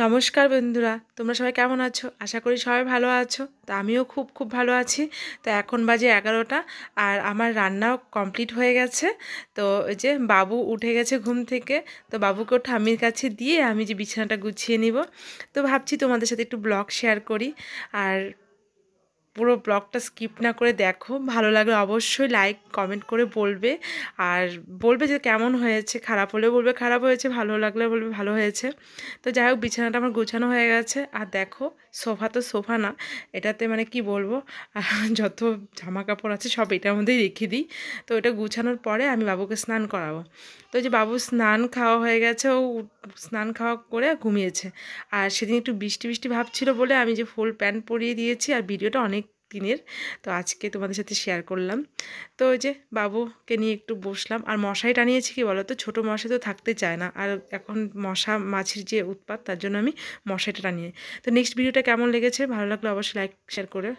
নমস্কার বন্ধুরা, তোমরা সবাই কেমন আছো? আশা করি সবাই ভালো আছো। তো আমিও খুব ভালো আছি। তো এখন বাজে 11টা আর আমার রান্নাও কমপ্লিট হয়ে গেছে। তো ওই যে বাবু উঠে গেছে ঘুম থেকে, তো বাবুকেও ঠাম্মির কাছে দিয়ে আমি যে বিছানাটা গুছিয়ে নিব। তো ভাবছি তোমাদের সাথে একটু ব্লগ শেয়ার করি। আর পুরো ব্লগটা স্কিপ না করে দেখো, ভালো লাগলে অবশ্যই লাইক কমেন্ট করে বলবে। আর বলবে যে কেমন হয়েছে, খারাপ হলেও বলবে খারাপ হয়েছে, ভালো লাগলে বলবে ভালো হয়েছে। তো যাই হোক, বিছানাটা আমার গোছানো হয়ে গেছে। আর দেখো, সোফা তো সোফা না, এটাতে মানে কি বলবো, যত জামা কাপড় আছে সব এটার মধ্যেই রেখে দিই। তো এটা গুছানোর পরে আমি বাবুকে স্নান করাবো। তো যে বাবু স্নান খাওয়া হয়ে গেছে, ও স্নান খাওয়া করে ঘুমিয়েছে। আর সেদিন একটু বৃষ্টি বৃষ্টি ভাব ছিল বলে আমি যে ফুল প্যান্ট পরিয়ে দিয়েছি, আর ভিডিওটা অনেক দিনের, তো আজকে তোমাদের সাথে শেয়ার করলাম। তো ওই যে বাবুকে নিয়ে একটু বসলাম, আর মশারি টানিয়েছি কি বলো তো, ছোটো মশাই তো থাকতে চায় না, আর এখন মশা মাছির যে উৎপাত, তার জন্য আমি মশারিটা টানিয়ে। তো নেক্সট ভিডিওটা কেমন লেগেছে, ভালো লাগলে অবশ্যই লাইক শেয়ার করে